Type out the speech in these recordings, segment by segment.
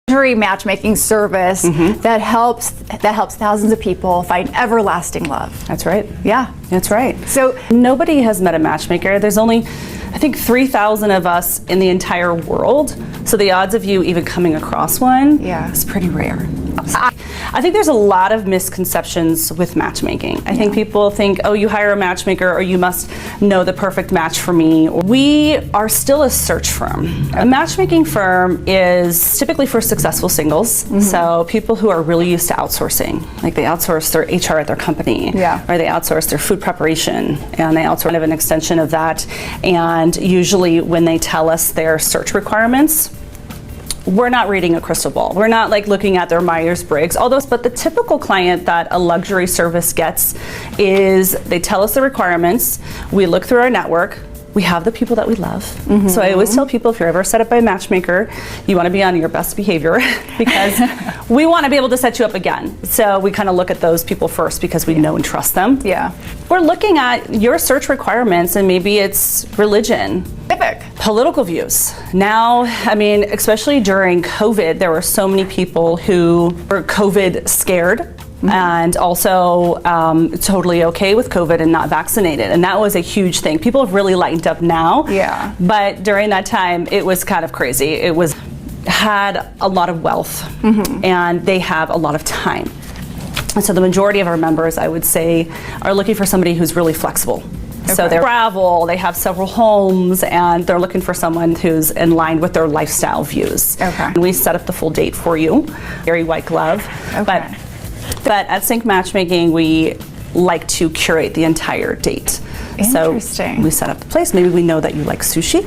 luxury matchmaking service that helps thousands of people find everlasting love. That's right. Yeah. That's right. So nobody has met a matchmaker. There's only, I think, 3,000 of us in the entire world. So the odds of you even coming across one is pretty rare. I think there's a lot of misconceptions with matchmaking. I think people think, oh, you hire a matchmaker or you must know the perfect match for me. We are still a search firm. A matchmaking firm is typically for successful singles. So people who are really used to outsourcing, like they outsource their HR at their company, or they outsource their food preparation, and they outsource kind of an extension of that. And usually when they tell us their search requirements, we're not reading a crystal ball. We're not like looking at their Myers-Briggs, but the typical client that a luxury service gets is they tell us the requirements, we look through our network, we have the people that we love. So I always tell people, if you're ever set up by a matchmaker, you want to be on your best behavior because we want to be able to set you up again. So we kind of look at those people first because we know and trust them. We're looking at your search requirements, and maybe it's religion, political views. Now, I mean, especially during COVID, there were so many people who were COVID scared. And also totally okay with COVID and not vaccinated. And that was a huge thing. People have really lightened up now. But during that time, it was kind of crazy. It had a lot of wealth and they have a lot of time. And so the majority of our members, I would say, are looking for somebody who's really flexible. So they travel, they have several homes, and they're looking for someone who's in line with their lifestyle views. And we set up the full date for you, very white glove. But at Cinqe Matchmaking, we like to curate the entire date. Interesting. So we set up the place. Maybe we know that you like sushi.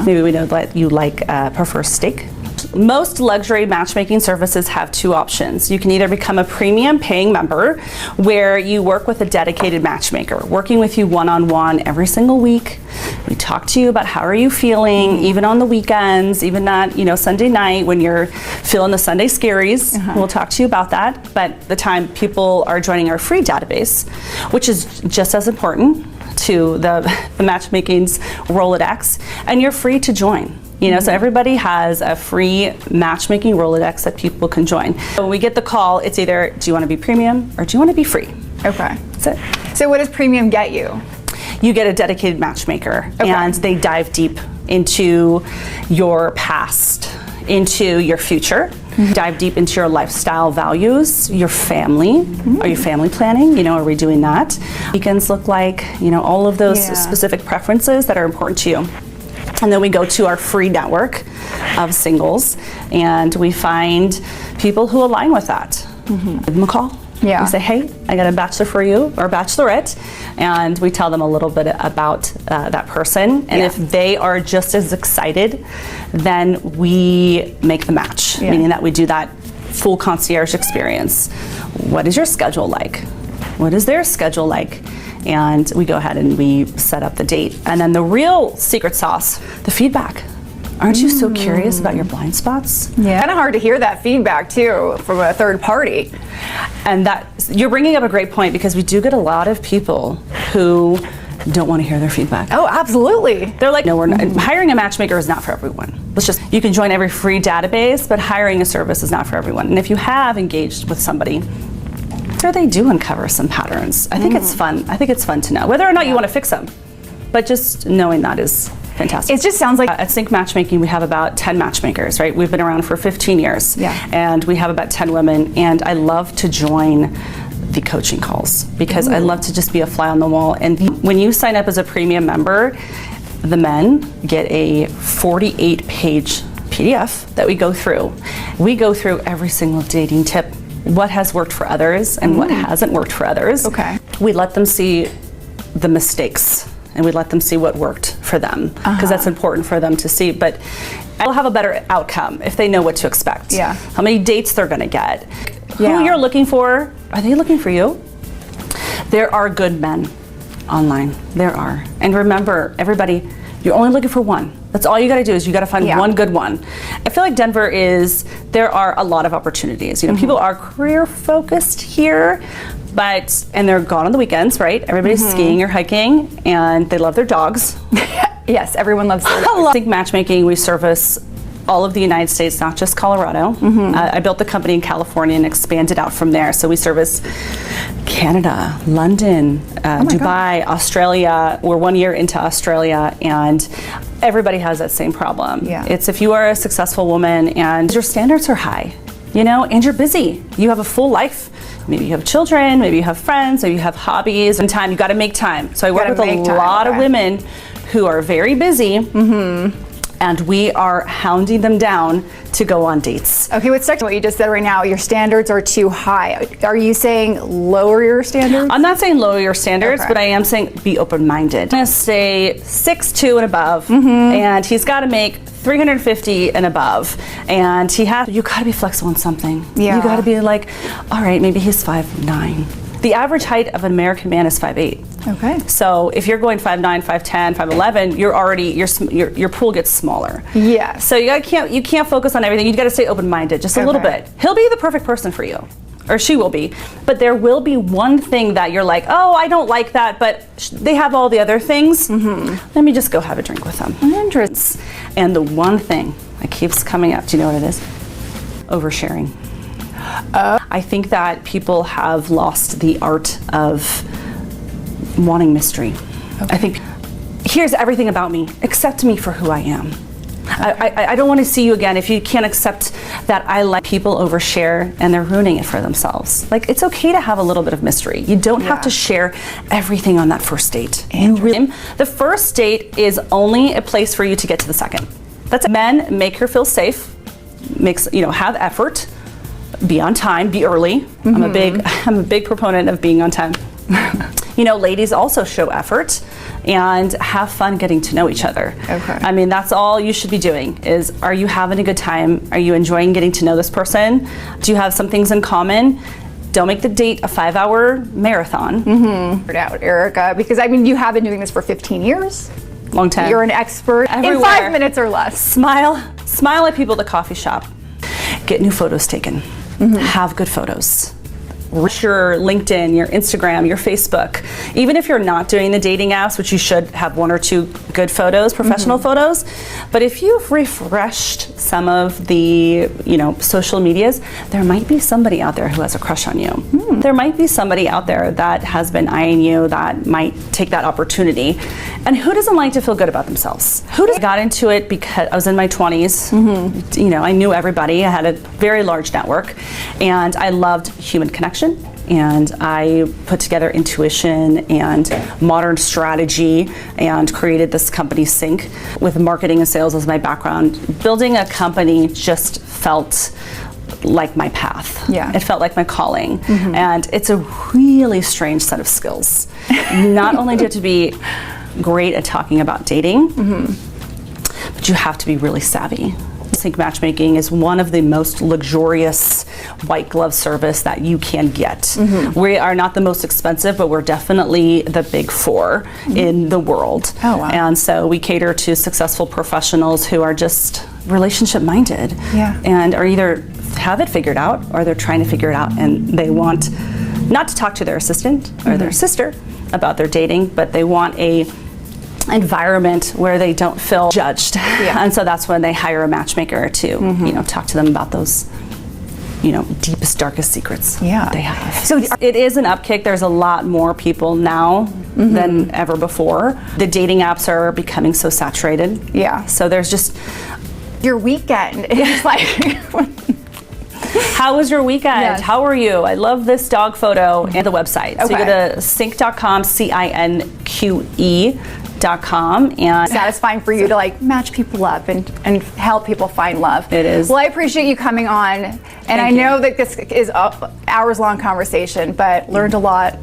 Maybe we know that you like prefer steak. Most luxury matchmaking services have two options. You can either become a premium paying member where you work with a dedicated matchmaker, working with you one-on-one every single week. We talk to you about how are you feeling, even on the weekends, even not, Sunday night when you're feeling the Sunday scaries. We'll talk to you about that. But the time people are joining our free database, which is just as important to the matchmaking's Rolodex, and you're free to join. So everybody has a free matchmaking Rolodex that people can join. So when we get the call, it's either, do you want to be premium or do you want to be free? That's it. So what does premium get you? You get a dedicated matchmaker, and they dive deep into your past, into your future, dive deep into your lifestyle values, your family. Are you family planning? Are we doing that? Weekends look like, all of those specific preferences that are important to you. And then we go to our free network of singles, and we find people who align with that. Give them a call. We say, hey, I got a bachelor for you, or bachelorette, and we tell them a little bit about that person. And if they are just as excited, then we make the match, meaning that we do that full concierge experience. What is your schedule like? What is their schedule like? And we go ahead and we set up the date. And then the real secret sauce, the feedback. Aren't you so curious about your blind spots? Kind of hard to hear that feedback too from a third party. And that you're bringing up a great point, because we do get a lot of people who don't want to hear their feedback. Oh, absolutely. They're like, no, we're not. Hiring a matchmaker is not for everyone. You can join every free database, but hiring a service is not for everyone. And if you have engaged with somebody, they do uncover some patterns. I think it's fun. I think it's fun to know whether or not you want to fix them, but just knowing that is fantastic. It just sounds like at Cinqe Matchmaking we have about 10 matchmakers, right? We've been around for 15 years, and we have about 10 women. And I love to join the coaching calls because I love to just be a fly on the wall. And when you sign up as a premium member, the men get a 48-page PDF that we go through. We go through every single dating tip. What has worked for others and what hasn't worked for others. We let them see the mistakes, and we let them see what worked for them, because that's important for them to see. But they'll have a better outcome if they know what to expect. How many dates they're going to get. Who you're looking for, are they looking for you? There are good men online. There are. And remember, everybody, you're only looking for one. That's all you got to do, is you got to find one good one. I feel like Denver there are a lot of opportunities. People are career focused here, and they're gone on the weekends, right? Everybody's skiing or hiking, and they love their dogs. Yes, everyone loves their dogs. Cinqe Matchmaking, we service all of the United States, not just Colorado. I built the company in California and expanded out from there. So we service Canada, London, Dubai, Australia. We're 1 year into Australia, and everybody has that same problem. It's if you are a successful woman and your standards are high, you know, and you're busy, you have a full life. Maybe you have children, maybe you have friends, maybe you have hobbies, and time, you gotta make time. So I work with a lot of women who are very busy, and we are hounding them down to go on dates. Okay, what's what you just said right now, your standards are too high. Are you saying lower your standards? I'm not saying lower your standards, but I am saying be open-minded. I'm gonna say 6'2" and above, and he's gotta make 350 and above, and you gotta be flexible in something. You gotta be like, all right, maybe he's 5'9". The average height of an American man is 5'8". Okay. So if you're going 5'9", 5'10", 5'11", you're already your pool gets smaller. Yeah. So you can't focus on everything. You got to stay open-minded just a little bit. He'll be the perfect person for you, or she will be. But there will be one thing that you're like, oh, I don't like that, but they have all the other things. Let me just go have a drink with them. Interesting. And the one thing that keeps coming up, do you know what it is? Oversharing. I think that people have lost the art of wanting mystery. I think, here's everything about me, accept me for who I am. I don't want to see you again if you can't accept that I let people overshare and they're ruining it for themselves. Like, it's okay to have a little bit of mystery. You don't have to share everything on that first date. The first date is only a place for you to get to the second. That's it. Men, make her feel safe, have effort, be on time, be early. I'm a big proponent of being on time. Ladies also show effort and have fun getting to know each other. I mean, that's all you should be doing is, are you having a good time? Are you enjoying getting to know this person? Do you have some things in common? Don't make the date a 5-hour marathon. Out, Erica, because I mean, you have been doing this for 15 years. Long time. You're an expert everywhere. In 5 minutes or less. Smile at people at the coffee shop. Get new photos taken. Have good photos. Your LinkedIn, your Instagram, your Facebook. Even if you're not doing the dating apps, which you should have 1 or 2 good photos, professional photos, but if you've refreshed some of the, social medias, there might be somebody out there who has a crush on you. There might be somebody out there that has been eyeing you that might take that opportunity. And who doesn't like to feel good about themselves? I got into it because I was in my 20s. I knew everybody. I had a very large network, and I loved human connection. And I put together intuition and modern strategy and created this company, Cinqe, with marketing and sales as my background. Building a company just felt like my path. It felt like my calling. And it's a really strange set of skills. Not only do you have to be great at talking about dating, but you have to be really savvy. Cinqe Matchmaking is one of the most luxurious white glove service that you can get. We are not the most expensive, but we're definitely the big 4 in the world. Oh, wow. And so we cater to successful professionals who are just relationship minded and are either have it figured out or they're trying to figure it out, and they want not to talk to their assistant or their sister about their dating, but they want a environment where they don't feel judged. And so that's when they hire a matchmaker to talk to them about those deepest, darkest secrets they have. So it is an upkick. There's a lot more people now than ever before. The dating apps are becoming so saturated. So there's just your weekend is like how was your weekend? How are you? I love this dog photo and the website. So you go to cinque.com, CINQE.com, and satisfying for you to match people up and help people find love. It is. Well, I appreciate you coming on, and I know that this is an hours long conversation, but learned a lot.